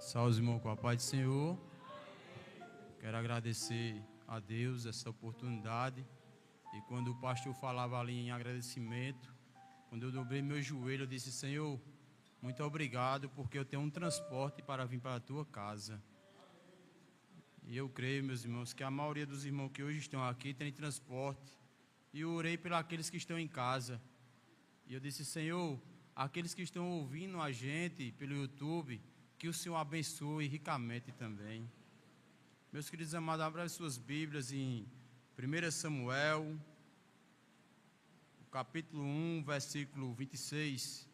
Salve, irmão, com a paz do Senhor. Quero agradecer a Deus essa oportunidade. E quando o pastor falava ali em agradecimento, quando eu dobrei meu joelho, eu disse: Senhor, muito obrigado, porque eu tenho um transporte para vir para a tua casa. E eu creio, meus irmãos, que a maioria dos irmãos que hoje estão aqui tem transporte. E eu orei por aqueles que estão em casa. E eu disse: Senhor, aqueles que estão ouvindo a gente pelo YouTube, que o Senhor abençoe ricamente também. Meus queridos amados, abram as suas Bíblias em 1 Samuel, capítulo 1, versículo 26.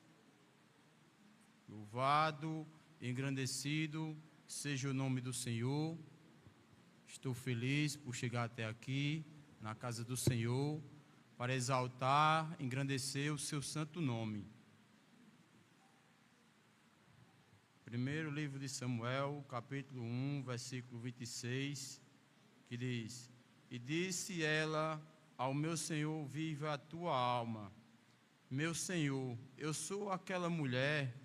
Louvado, engrandecido seja o nome do Senhor. Estou feliz por chegar até aqui, na casa do Senhor, para exaltar, engrandecer o seu santo nome. Primeiro livro de Samuel, capítulo 1, versículo 26, que diz: E disse ela ao meu Senhor: viva a tua alma. Meu Senhor, eu sou aquela mulher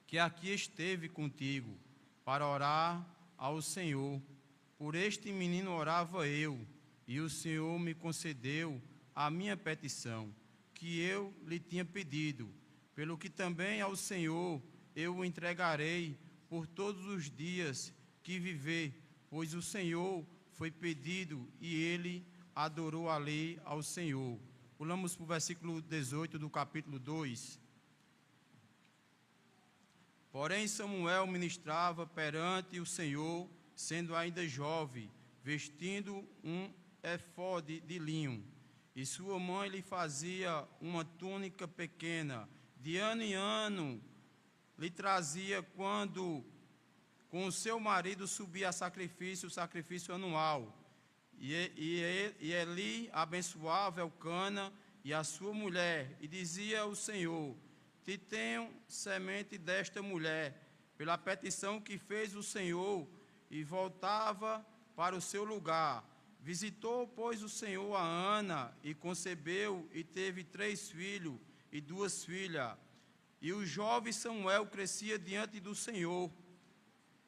que aqui esteve contigo para orar ao Senhor. Por este menino orava eu, e o Senhor me concedeu a minha petição, que eu lhe tinha pedido, pelo que também ao Senhor eu o entregarei por todos os dias que viver, pois o Senhor foi pedido e ele adorou ali ao Senhor. Pulamos para o versículo 18 do capítulo 2. Porém Samuel ministrava perante o Senhor, sendo ainda jovem, vestindo um efode de linho, e sua mãe lhe fazia uma túnica pequena, de ano em ano lhe trazia quando com o seu marido subia a sacrifício, o sacrifício anual. E Eli abençoava Elcana e a sua mulher, e dizia ao Senhor: te tenho semente desta mulher, pela petição que fez o Senhor, e voltava para o seu lugar. Visitou, pois, o Senhor a Ana, e concebeu, e teve 3 filhos e 2 filhas. E o jovem Samuel crescia diante do Senhor.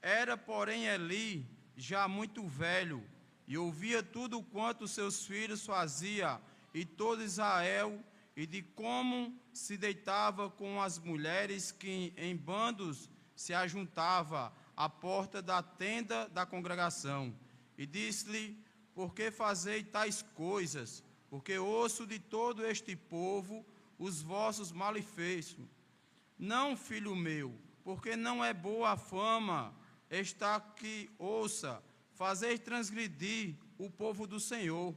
Era, porém, Eli já muito velho, e ouvia tudo quanto seus filhos faziam, e todo Israel, e de como se deitava com as mulheres que em bandos se ajuntava à porta da tenda da congregação. E disse-lhe: por que fazei tais coisas? Porque ouço de todo este povo os vossos malefeitos. Não, filho meu, porque não é boa a fama está que ouça, fazer transgredir o povo do Senhor.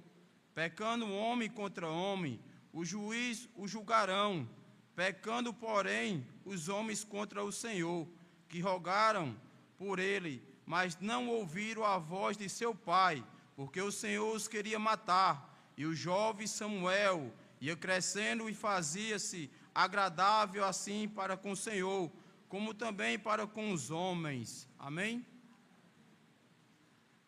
Pecando homem contra homem, o juiz o julgarão. Pecando, porém, os homens contra o Senhor, que rogaram por ele, mas não ouviram a voz de seu pai, porque o Senhor os queria matar. E o jovem Samuel ia crescendo e fazia-se agradável assim para com o Senhor, como também para com os homens. Amém?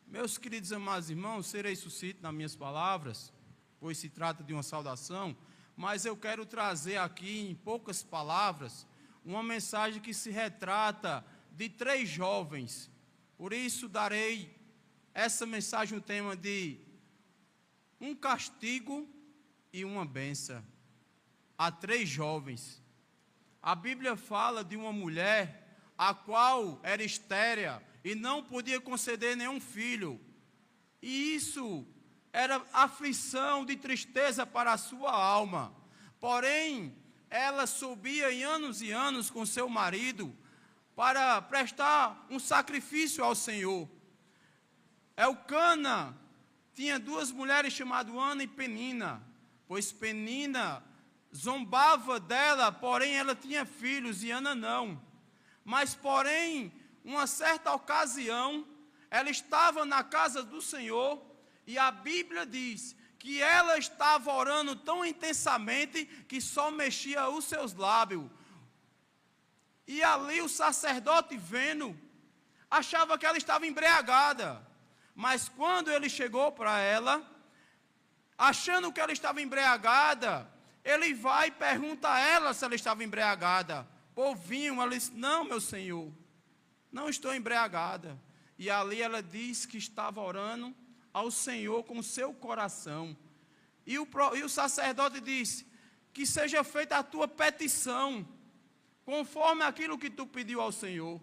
Meus queridos amados irmãos, serei sucinto nas minhas palavras, pois se trata de uma saudação, mas eu quero trazer aqui, em poucas palavras, uma mensagem que se retrata de 3 jovens. Por isso darei essa mensagem o tema de um castigo e uma bênção. Há 3 jovens. A Bíblia fala de uma mulher a qual era estéril e não podia conceder nenhum filho. E isso era aflição de tristeza para a sua alma. Porém, ela subia em anos e anos com seu marido para prestar um sacrifício ao Senhor. Elcana tinha 2 mulheres chamadas Ana e Penina, pois Penina zombava dela, porém ela tinha filhos e Ana não. Mas porém, uma certa ocasião, ela estava na casa do Senhor, e a Bíblia diz que ela estava orando tão intensamente que só mexia os seus lábios. E ali o sacerdote, vendo, achava que ela estava embriagada. Mas quando ele chegou para ela, achando que ela estava embriagada, ele vai e pergunta a ela se ela estava embriagada. Por vinho, ela disse: não, meu senhor, não estou embriagada. E ali ela disse que estava orando ao Senhor com o seu coração. E o sacerdote disse, que seja feita a tua petição, conforme aquilo que tu pediu ao Senhor.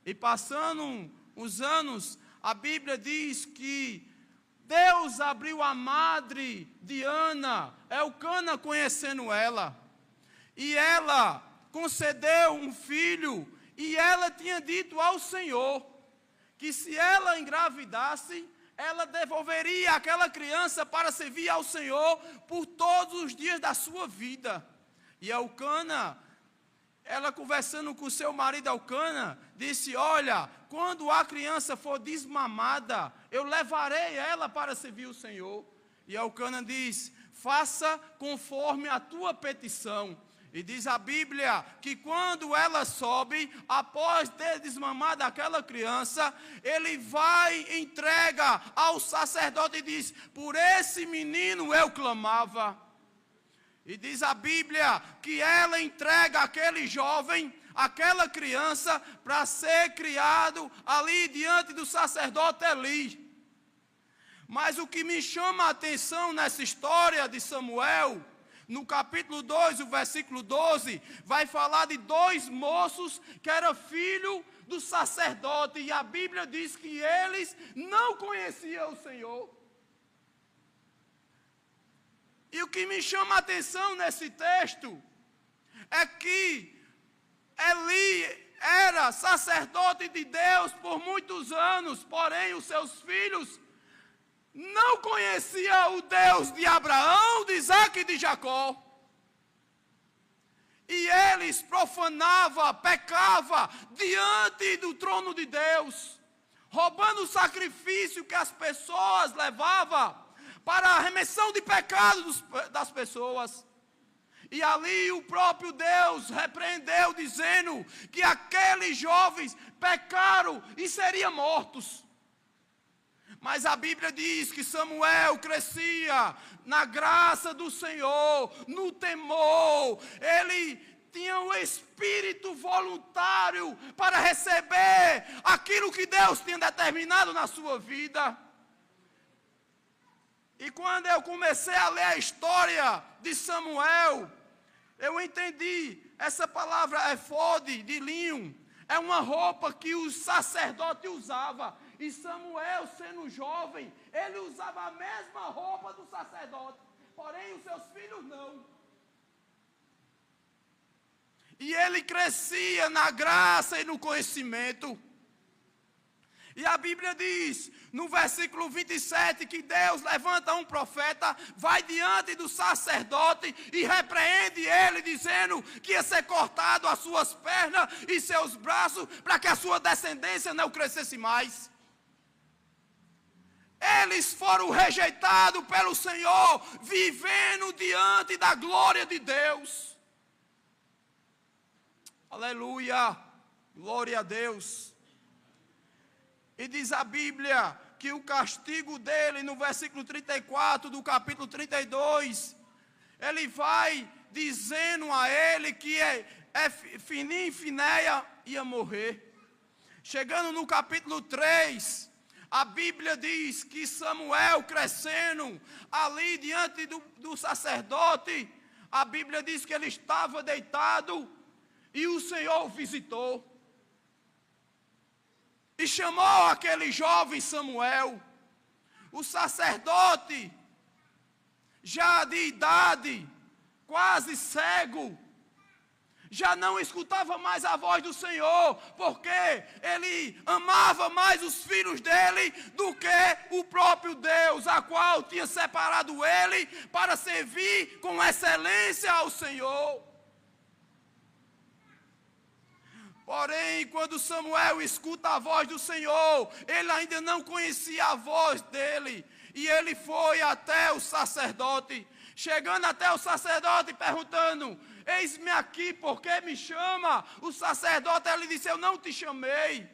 E passando os anos, a Bíblia diz que Deus abriu a madre de Ana, Elcana, conhecendo ela. E ela concedeu um filho, e ela tinha dito ao Senhor, que se ela engravidasse, ela devolveria aquela criança para servir ao Senhor por todos os dias da sua vida. E Elcana, ela conversando com seu marido Elcana, disse, olha, quando a criança for desmamada, eu levarei ela para servir o Senhor. E Elcana diz, faça conforme a tua petição. E diz a Bíblia que quando ela sobe, após ter desmamado aquela criança, ele vai e entrega ao sacerdote e diz, por esse menino eu clamava. E diz a Bíblia que ela entrega aquele jovem, aquela criança, para ser criado ali diante do sacerdote Eli. Mas o que me chama a atenção nessa história de Samuel, no capítulo 2, o versículo 12, vai falar de dois moços que eram filhos do sacerdote. E a Bíblia diz que eles não conheciam o Senhor. E o que me chama a atenção nesse texto é que Eli era sacerdote de Deus por muitos anos, porém os seus filhos não conhecia o Deus de Abraão, de Isaque e de Jacó. E eles profanavam, pecavam diante do trono de Deus, roubando o sacrifício que as pessoas levavam para a remissão de pecados das pessoas. E ali o próprio Deus repreendeu, dizendo que aqueles jovens pecaram e seriam mortos. Mas a Bíblia diz que Samuel crescia na graça do Senhor, no temor. Ele tinha um espírito voluntário para receber aquilo que Deus tinha determinado na sua vida. E quando eu comecei a ler a história de Samuel, eu entendi, essa palavra efode, de linho, é uma roupa que o sacerdote usava. E Samuel, sendo jovem, ele usava a mesma roupa do sacerdote, porém os seus filhos não. E ele crescia na graça e no conhecimento. E a Bíblia diz, no versículo 27, que Deus levanta um profeta, vai diante do sacerdote e repreende ele, dizendo que ia ser cortado as suas pernas e seus braços, para que a sua descendência não crescesse mais. Eles foram rejeitados pelo Senhor, vivendo diante da glória de Deus. Aleluia, glória a Deus. E diz a Bíblia que o castigo dele, no versículo 34 do capítulo 32, ele vai dizendo a ele que Finim e Finéia ia morrer. Chegando no capítulo 3, a Bíblia diz que Samuel crescendo ali diante do sacerdote, a Bíblia diz que ele estava deitado e o Senhor o visitou. E chamou aquele jovem Samuel, o sacerdote, já de idade, quase cego, já não escutava mais a voz do Senhor, porque ele amava mais os filhos dele do que o próprio Deus, a qual tinha separado ele para servir com excelência ao Senhor. Porém, quando Samuel escuta a voz do Senhor, ele ainda não conhecia a voz dele, e ele foi até o sacerdote, chegando até o sacerdote perguntando, eis-me aqui, por que me chama? O sacerdote, ele disse, eu não te chamei.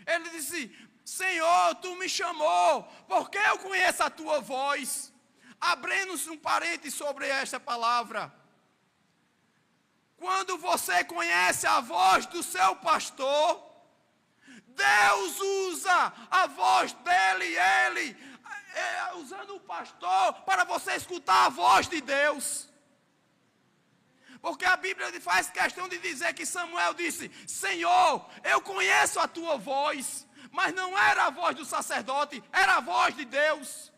Ele disse, Senhor, tu me chamou, porque eu conheço a tua voz. Abrindo-se um parênteses sobre esta palavra. Quando você conhece a voz do seu pastor, Deus usa a voz dele, usando o pastor, para você escutar a voz de Deus. Porque a Bíblia faz questão de dizer que Samuel disse: Senhor, eu conheço a tua voz. Mas não era a voz do sacerdote, era a voz de Deus.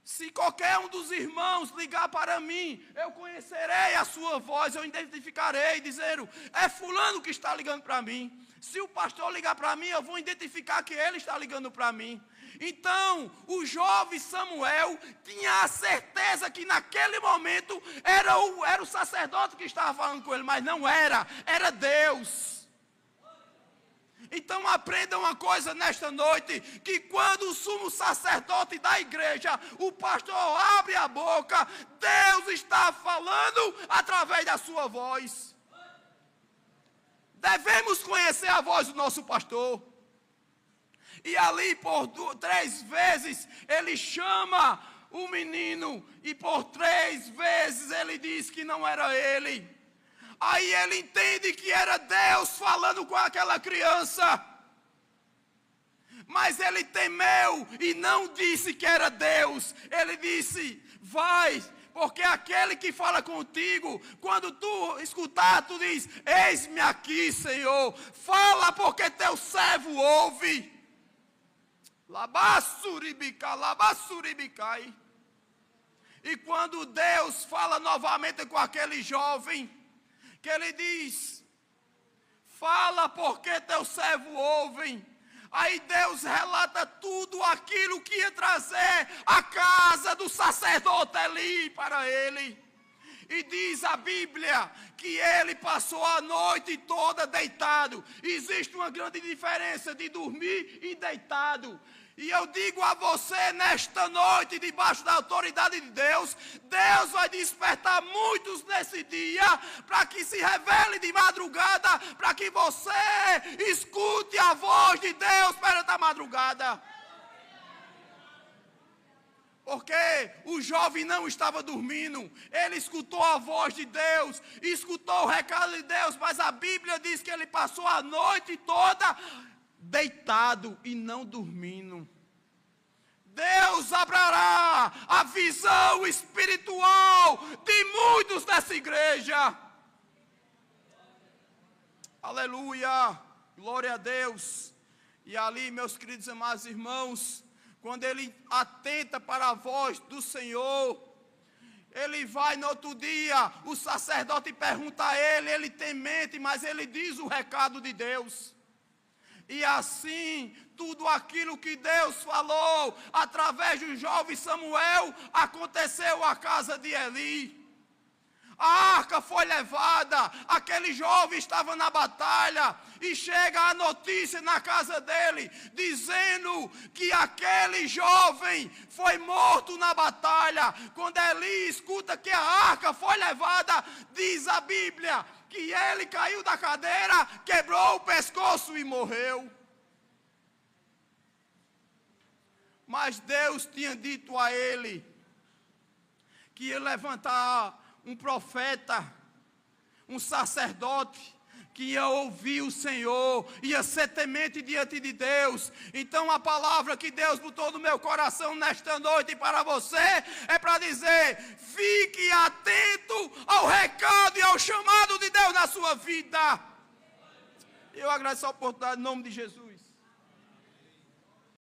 Se qualquer um dos irmãos ligar para mim, eu conhecerei a sua voz, eu identificarei, dizendo: é fulano que está ligando para mim. Se o pastor ligar para mim, eu vou identificar que ele está ligando para mim. Então, o jovem Samuel tinha a certeza que naquele momento era o sacerdote que estava falando com ele, mas não era, era Deus. Então aprenda uma coisa nesta noite, que quando o sumo sacerdote da igreja, o pastor abre a boca, Deus está falando através da sua voz. Devemos conhecer a voz do nosso pastor. E ali por 3 vezes ele chama o menino, e por 3 vezes ele diz que não era ele. Aí ele entende que era Deus falando com aquela criança. Mas ele temeu e não disse que era Deus. Ele disse: vai, porque aquele que fala contigo, quando tu escutar, tu diz: eis-me aqui, Senhor. Fala, porque teu servo ouve. Labassuribicai. E quando Deus fala novamente com aquele jovem, que ele diz: fala, porque teu servo ouve. Aí Deus relata tudo aquilo que ia trazer a casa do sacerdote Eli para ele. E diz a Bíblia que ele passou a noite toda deitado. Existe uma grande diferença de dormir e deitado. E eu digo a você nesta noite, debaixo da autoridade de Deus, Deus vai despertar muitos nesse dia, para que se revele de madrugada, para que você escute a voz de Deus perante a madrugada. Porque o jovem não estava dormindo, ele escutou a voz de Deus, escutou o recado de Deus, mas a Bíblia diz que ele passou a noite toda deitado e não dormindo. Deus abrirá a visão espiritual de muitos dessa igreja. Aleluia, glória a Deus. E ali, meus queridos e amados irmãos, quando ele atenta para a voz do Senhor, ele vai no outro dia, o sacerdote pergunta a ele, ele tem mente, mas ele diz o recado de Deus. E assim, tudo aquilo que Deus falou através do jovem Samuel aconteceu à casa de Eli. A arca foi levada, aquele jovem estava na batalha, e chega a notícia na casa dele, dizendo que aquele jovem foi morto na batalha. Quando Eli escuta que a arca foi levada, diz a Bíblia que ele caiu da cadeira, quebrou o pescoço e morreu. Mas Deus tinha dito a ele que ia levantar um profeta, um sacerdote, que ia ouvir o Senhor, ia ser temente diante de Deus. Então a palavra que Deus botou no meu coração nesta noite para você, é para dizer: fique atento ao recado e ao chamado de Deus na sua vida. Eu agradeço a oportunidade em nome de Jesus.